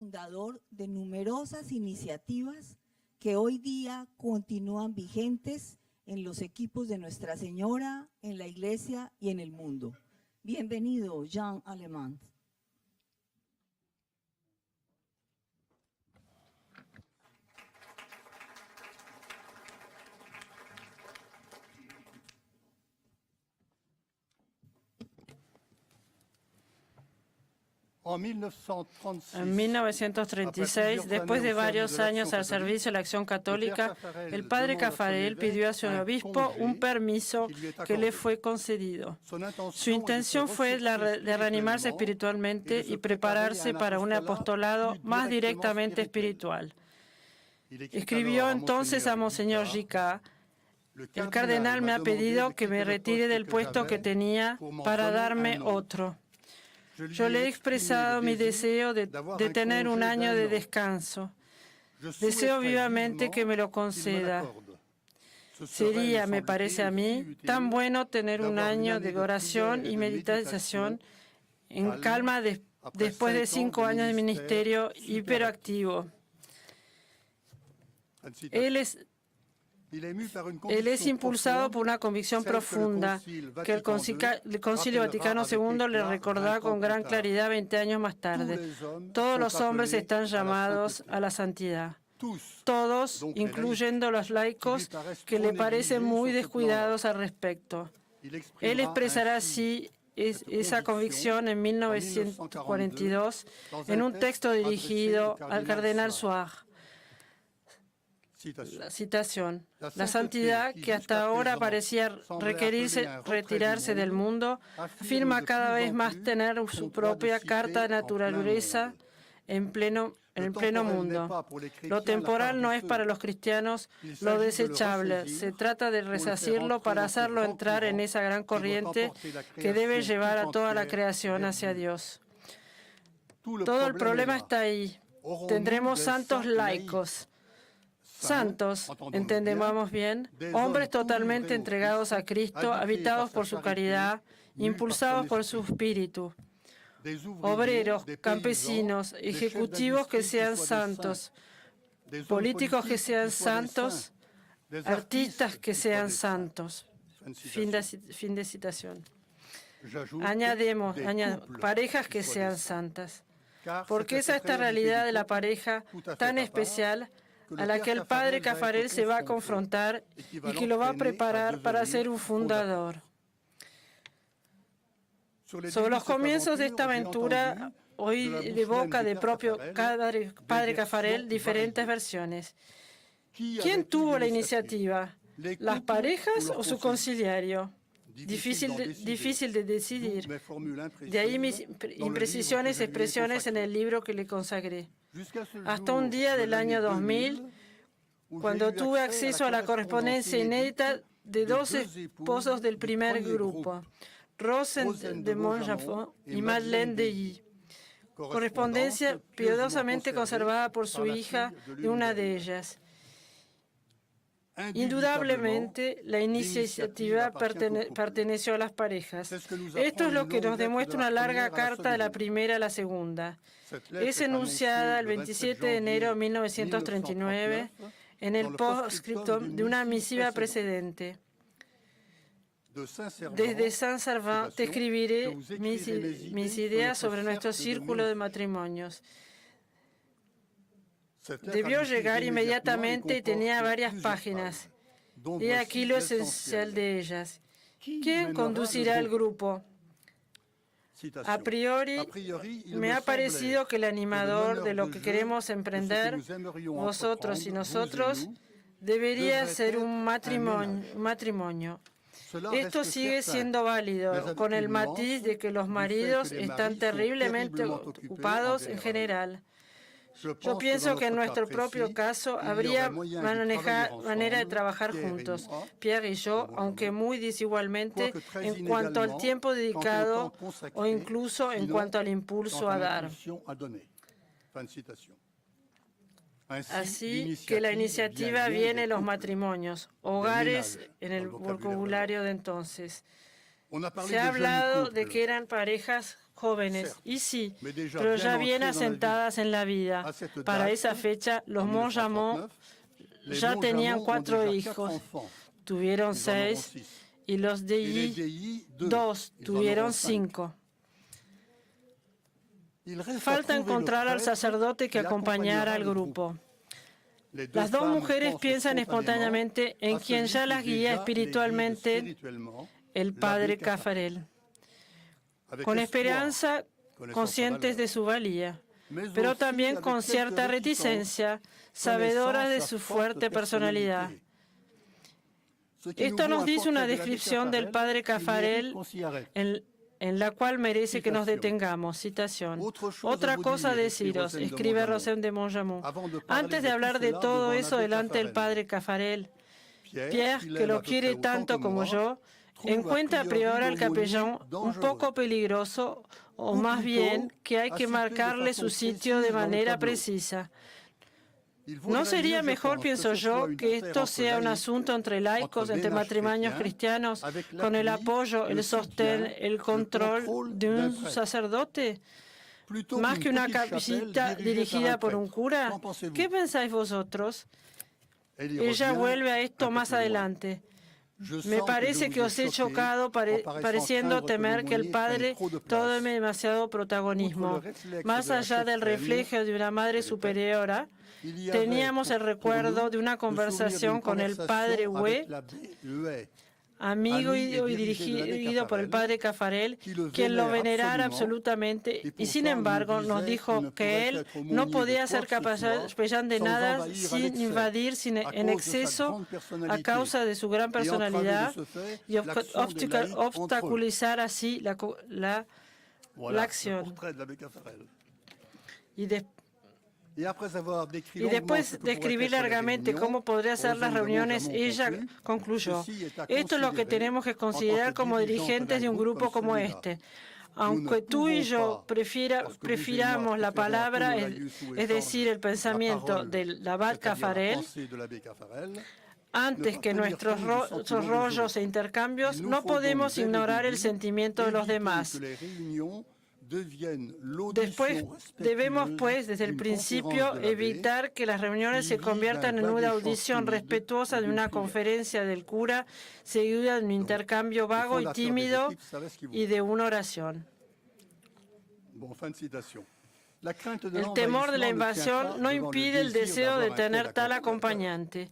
fundador de numerosas iniciativas que hoy día continúan vigentes en los equipos de Nuestra Señora, en la Iglesia y en el mundo. Bienvenido, Jean Alemán. En 1936, después de varios años al servicio de la Acción Católica, el padre Caffarel pidió a su obispo un permiso que le fue concedido. Su intención fue la de reanimarse espiritualmente y prepararse para un apostolado más directamente espiritual. Escribió entonces a Monseñor Gicquard: el cardenal me ha pedido que me retire del puesto que tenía para darme otro. Yo le he expresado mi deseo de tener un año de descanso. Deseo vivamente que me lo conceda. Sería, me parece a mí, tan bueno tener un año de oración y meditación en calma después de 5 años de ministerio hiperactivo. Él es impulsado por una convicción profunda que el Concilio Vaticano II le recordó con gran claridad 20 años más tarde. Todos los hombres están llamados a la santidad. Todos, incluyendo los laicos, que le parecen muy descuidados al respecto. Él expresará así esa convicción en 1942 en un texto dirigido al cardenal Suard. La citación: la santidad, que hasta ahora parecía retirarse del mundo, afirma cada vez más tener su propia carta de naturaleza en el pleno mundo. Lo temporal no es para los cristianos lo desechable. Se trata de resarcirlo para hacerlo entrar en esa gran corriente que debe llevar a toda la creación hacia Dios. Todo el problema está ahí. Tendremos santos laicos. Santos, entendemos bien, hombres totalmente entregados a Cristo, habitados por su caridad, impulsados por su espíritu. Obreros, campesinos, ejecutivos que sean santos, políticos que sean santos, artistas que sean santos. Fin de citación. Añadimos, parejas que sean santas. Porque es esta realidad de la pareja tan especial a la que el padre Caffarel se va a confrontar y que lo va a preparar para ser un fundador. Sobre los comienzos de esta aventura, oí de boca del propio padre Caffarel diferentes versiones. ¿Quién tuvo la iniciativa? ¿Las parejas o su conciliario? Difícil de decidir. De ahí mis imprecisiones expresiones en el libro que le consagré. Hasta un día del año 2000, cuando tuve acceso a la correspondencia inédita de 2 esposos del primer grupo, Rosen de Montjafont y Madeleine de Guy. Correspondencia piadosamente conservada por su hija de una de ellas. Indudablemente, la iniciativa perteneció a las parejas. Esto es lo que nos demuestra una larga carta de la primera a la segunda. Es enunciada el 27 de enero de 1939 en el postscriptum de una misiva precedente. Desde Saint-Servant te escribiré mis ideas sobre nuestro círculo de matrimonios. Debió llegar inmediatamente y tenía varias páginas. Y aquí lo esencial de ellas. ¿Quién conducirá el grupo? A priori, me ha parecido que el animador de lo que queremos emprender, vosotros y nosotros, debería ser un matrimonio. Esto sigue siendo válido, con el matiz de que los maridos están terriblemente ocupados en general. Yo pienso que en nuestro propio caso habría manera de trabajar juntos, Pierre y yo, aunque muy desigualmente en cuanto al tiempo dedicado o incluso en cuanto al impulso a dar. Así que la iniciativa viene de los matrimonios, hogares en el vocabulario de entonces. Se ha hablado de que eran parejas jóvenes, y sí, pero ya bien asentadas en la vida. Para esa fecha, los Monjamont ya tenían 4 hijos, tuvieron 6, y los Deilly 2, tuvieron 5. Falta encontrar al sacerdote que acompañara al grupo. Las 2 mujeres piensan espontáneamente en quien ya las guía espiritualmente, el padre Caffarel, con esperanza, conscientes de su valía, pero también con cierta reticencia, sabedoras de su fuerte personalidad. Esto nos dice una descripción del padre Caffarel en la cual merece que nos detengamos. Citación. Otra cosa deciros, escribe Rosem de Monjamont. Antes de hablar de todo eso delante del padre Caffarel, Pierre, que lo quiere tanto como yo, encuentra a priori al capellán un poco peligroso, o más bien que hay que marcarle su sitio de manera precisa. ¿No sería mejor, pienso yo, que esto sea un asunto entre laicos, entre matrimonios cristianos, con el apoyo, el sostén, el control de un sacerdote, más que una capillita dirigida por un cura? ¿Qué pensáis vosotros? Ella vuelve a esto más adelante. Me parece que os he chocado pareciendo temer que el padre tome demasiado protagonismo. Más allá del reflejo de una madre superiora, teníamos el recuerdo de una conversación con el padre Huet, amigo y dirigido por el padre Caffarel, quien lo venerara absolutamente, y sin embargo nos dijo que él no podía ser capellán de nada sin invadir en exceso a causa de su gran personalidad y obstaculizar así la acción. Y después de escribir largamente cómo podría ser las reuniones, ella concluyó: esto es lo que tenemos que considerar como dirigentes de un grupo como este. Aunque tú y yo prefiramos la palabra, es decir, el pensamiento del abad Caffarel, antes que nuestros rollos e intercambios, no podemos ignorar el sentimiento de los demás. Debemos, pues, desde el principio, evitar que las reuniones se conviertan en una audición respetuosa de una conferencia del cura, seguida de un intercambio vago y tímido y de una oración. El temor de la invasión no impide el deseo de tener tal acompañante.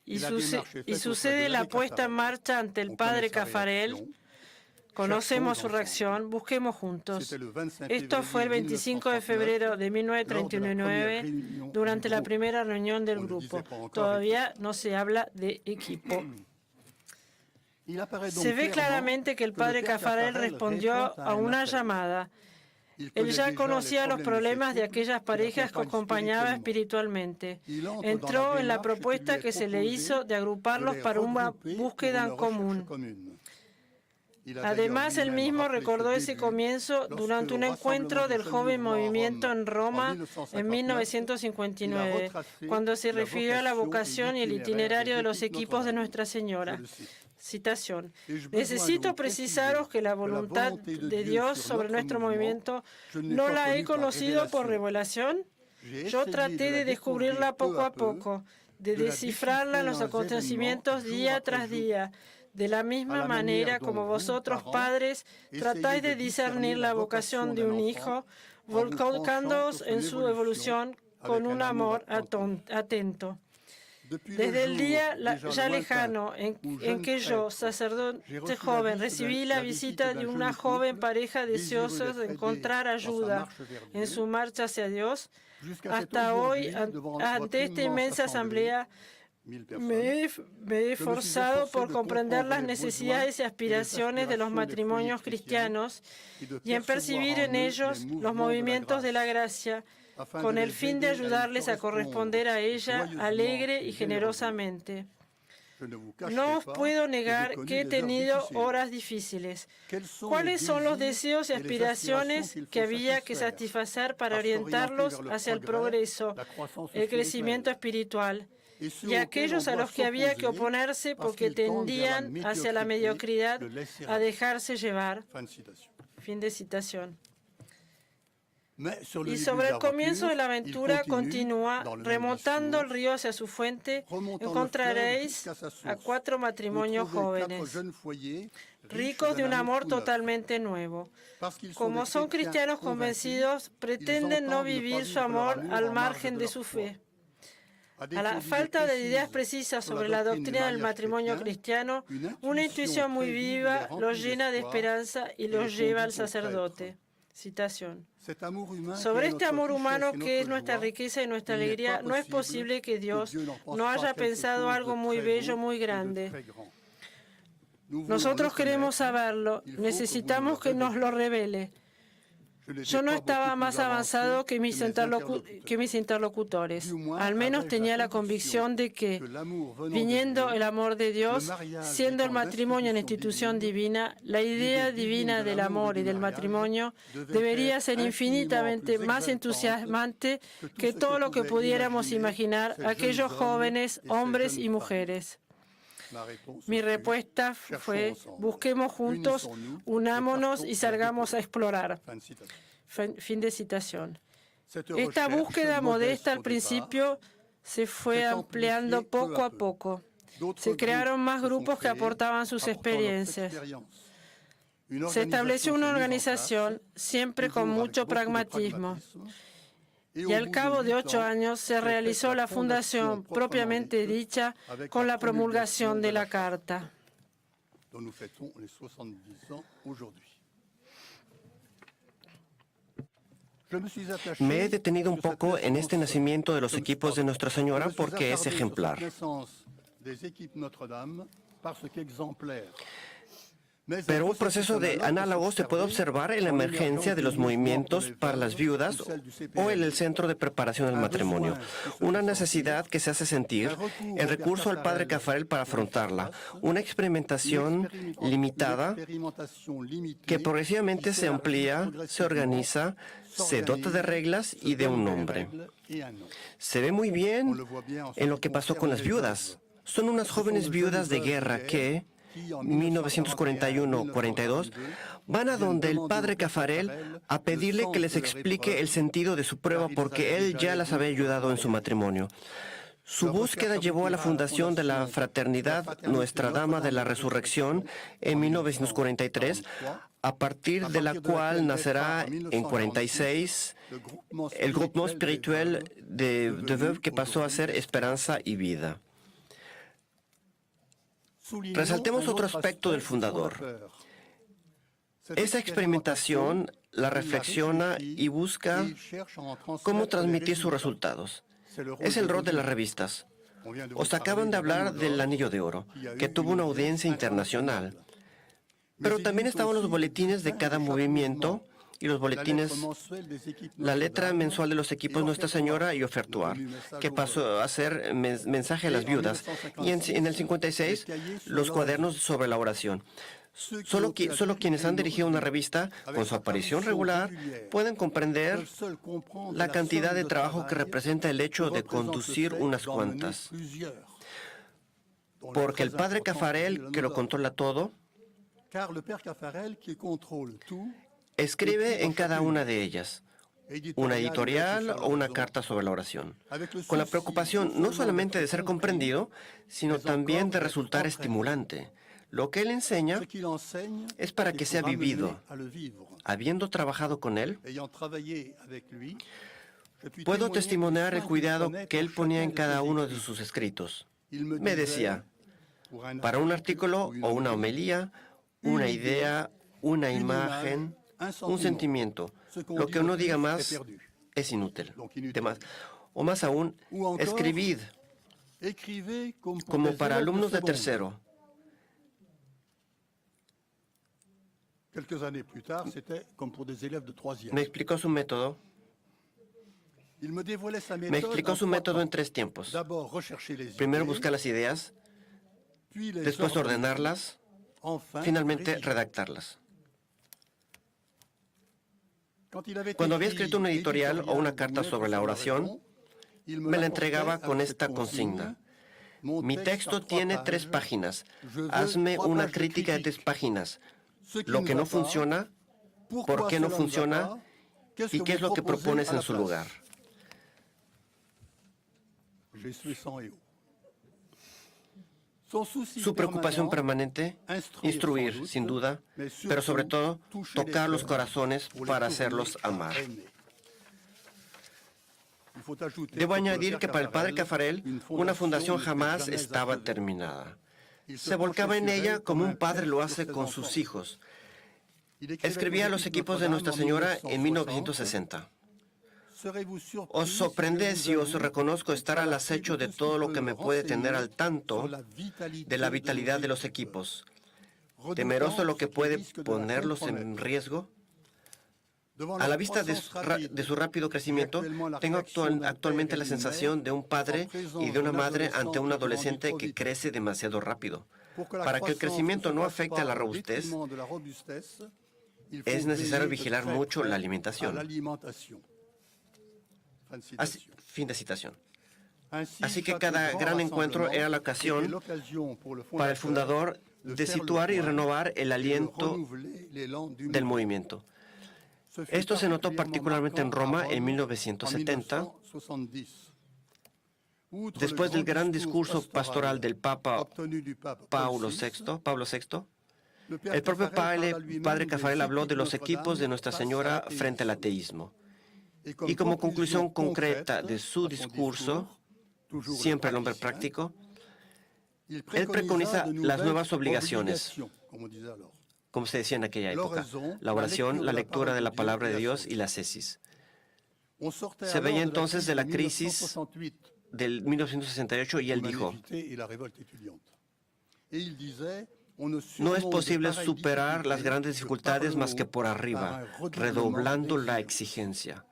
Y sucede la puesta en marcha ante el padre Caffarel. Conocemos su reacción, busquemos juntos. Esto fue el 25 de febrero de 1939, durante la primera reunión del grupo. Todavía no se habla de equipo. Se ve claramente que el padre Caffarel respondió a una llamada. Él ya conocía los problemas de aquellas parejas que acompañaba espiritualmente. Entró en la propuesta que se le hizo de agruparlos para una búsqueda en común. Además, él mismo recordó ese comienzo durante un encuentro del joven movimiento en Roma en 1959, cuando se refirió a la vocación y el itinerario de los equipos de Nuestra Señora. Citación. Necesito precisaros que la voluntad de Dios sobre nuestro movimiento no la he conocido por revelación. Yo traté de descubrirla poco a poco, de descifrarla en los acontecimientos día tras día, de la misma manera como vosotros, padres, tratáis de discernir la vocación de un hijo, volcándoos en su evolución con un amor atento. Desde el día ya lejano en que yo, sacerdote joven, recibí la visita de una joven pareja deseosa de encontrar ayuda en su marcha hacia Dios, hasta hoy, ante esta inmensa asamblea, me he esforzado por comprender las necesidades y aspiraciones de los matrimonios cristianos y en percibir en ellos los movimientos de la gracia, con el fin de ayudarles a corresponder a ella alegre y generosamente. No os puedo negar que he tenido horas difíciles. ¿Cuáles son los deseos y aspiraciones que había que satisfacer para orientarlos hacia el progreso, el crecimiento espiritual? Y aquellos a los que había que oponerse porque tendían hacia la mediocridad, a dejarse llevar. Fin de citación. Y sobre el comienzo de la aventura continúa, remontando el río hacia su fuente, encontraréis a 4 matrimonios jóvenes, ricos de un amor totalmente nuevo. Como son cristianos convencidos, pretenden no vivir su amor al margen de su fe. A la falta de ideas precisas sobre la doctrina del matrimonio cristiano, una intuición muy viva los llena de esperanza y los lleva al sacerdote. Citación. Sobre este amor humano que es nuestra riqueza y nuestra alegría, no es posible que Dios no haya pensado algo muy bello, muy grande. Nosotros queremos saberlo, necesitamos que nos lo revele. Yo no estaba más avanzado que mis interlocutores. Al menos tenía la convicción de que, viniendo el amor de Dios, siendo el matrimonio una institución divina, la idea divina del amor y del matrimonio debería ser infinitamente más entusiasmante que todo lo que pudiéramos imaginar aquellos jóvenes, hombres y mujeres. Mi respuesta fue: busquemos juntos, unámonos y salgamos a explorar. Fin de citación. Esta búsqueda modesta al principio se fue ampliando poco a poco. Se crearon más grupos que aportaban sus experiencias. Se estableció una organización, siempre con mucho pragmatismo. Y al cabo de 8 años se realizó la fundación propiamente dicha con la promulgación de la Carta. Me he detenido un poco en este nacimiento de los equipos de Nuestra Señora porque es ejemplar. Pero un proceso de análogo se puede observar en la emergencia de los movimientos para las viudas o en el Centro de Preparación al Matrimonio. Una necesidad que se hace sentir, el recurso al Padre Caffarel para afrontarla, una experimentación limitada que progresivamente se amplía, se organiza, se dota de reglas y de un nombre. Se ve muy bien en lo que pasó con las viudas. Son unas jóvenes viudas de guerra que, 1941-42, van a donde el padre Caffarel a pedirle que les explique el sentido de su prueba porque él ya las había ayudado en su matrimonio. Su búsqueda llevó a la fundación de la Fraternidad Nuestra Dama de la Resurrección en 1943, a partir de la cual nacerá en 1946 el Groupement Spirituel de Veuves, que pasó a ser Esperanza y Vida. Resaltemos otro aspecto del fundador. Esa experimentación la reflexiona y busca cómo transmitir sus resultados. Es el rol de las revistas. Os acaban de hablar del Anillo de Oro, que tuvo una audiencia internacional. Pero también estaban los boletines de cada movimiento y los boletines, la letra mensual de los equipos Nuestra Señora y Ofertuar, que pasó a ser mensaje a las viudas. Y en el 56, los cuadernos sobre la oración. Solo quienes han dirigido una revista con su aparición regular pueden comprender la cantidad de trabajo que representa el hecho de conducir unas cuantas. Porque el padre Caffarel, que lo controla todo, escribe en cada una de ellas una editorial o una carta sobre la oración, con la preocupación no solamente de ser comprendido, sino también de resultar estimulante. Lo que él enseña es para que sea vivido. Habiendo trabajado con él, puedo testimoniar el cuidado que él ponía en cada uno de sus escritos. Me decía, para un artículo o una homilía, una idea, una imagen, un sentimiento, lo que uno diga más es inútil. O más aún, escribid como para alumnos de tercero. Me explicó su método. Me explicó su método en 3 tiempos. Primero buscar las ideas, después ordenarlas, finalmente redactarlas. Cuando había escrito una editorial o una carta sobre la oración, me la entregaba con esta consigna. Mi texto tiene 3 páginas. Hazme una crítica de 3 páginas. Lo que no funciona, por qué no funciona ¿Y qué es lo que propones en su lugar? Su preocupación permanente, instruir, sin duda, pero sobre todo, tocar los corazones para hacerlos amar. Debo añadir que para el padre Caffarel, una fundación jamás estaba terminada. Se volcaba en ella como un padre lo hace con sus hijos. Escribía a los equipos de Nuestra Señora en 1960. Os sorprende si os reconozco estar al acecho de todo lo que me puede tener al tanto de la vitalidad de los equipos, temeroso de lo que puede ponerlos en riesgo. A la vista de su rápido crecimiento, tengo actualmente la sensación de un padre y de una madre ante un adolescente que crece demasiado rápido. Para que el crecimiento no afecte a la robustez, es necesario vigilar mucho la alimentación. Fin de citación. Así que cada gran encuentro era la ocasión para el fundador de situar y renovar el aliento del movimiento. Esto se notó particularmente en Roma en 1970, después del gran discurso pastoral del Papa Pablo VI. El propio padre Caffarel habló de los equipos de Nuestra Señora frente al ateísmo. Y como conclusión concreta de su discurso, siempre el hombre práctico, él preconiza las nuevas obligaciones, como se decía en aquella época, la oración, la lectura de la palabra de Dios y la ascesis. Se veía entonces de la crisis del 1968 y él dijo, no es posible superar las grandes dificultades más que por arriba, redoblando la exigencia.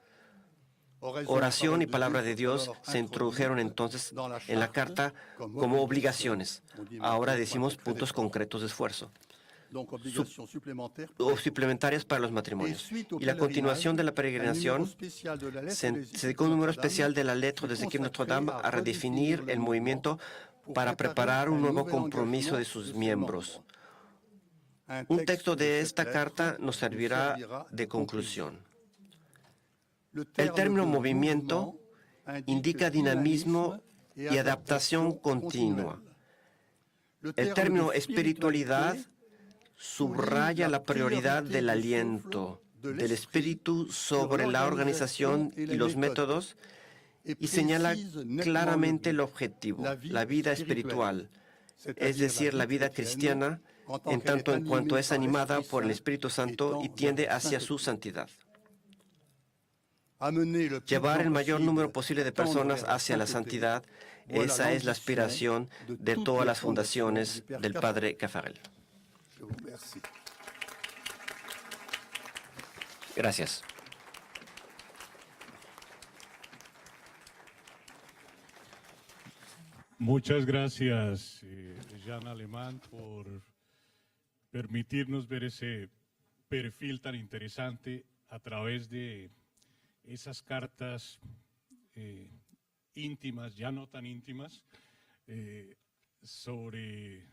Oración y palabra de Dios se introdujeron entonces en la carta como obligaciones. Ahora decimos puntos concretos de esfuerzo o suplementarias para los matrimonios. Y la continuación de la peregrinación se dedicó un número especial de la letra de Ezequiel Notre Dame a redefinir el movimiento para preparar un nuevo compromiso de sus miembros. Un texto de esta carta nos servirá de conclusión. El término movimiento indica dinamismo y adaptación continua. El término espiritualidad subraya la prioridad del aliento, del espíritu sobre la organización y los métodos y señala claramente el objetivo, la vida espiritual, es decir, la vida cristiana, en tanto en cuanto es animada por el Espíritu Santo y tiende hacia su santidad. Llevar el mayor número posible de personas hacia la santidad, esa es la aspiración de todas las fundaciones del padre Caffarel. Gracias. Muchas gracias, Jean Alemán, por permitirnos ver ese perfil tan interesante a través de esas cartas íntimas, ya no tan íntimas, sobre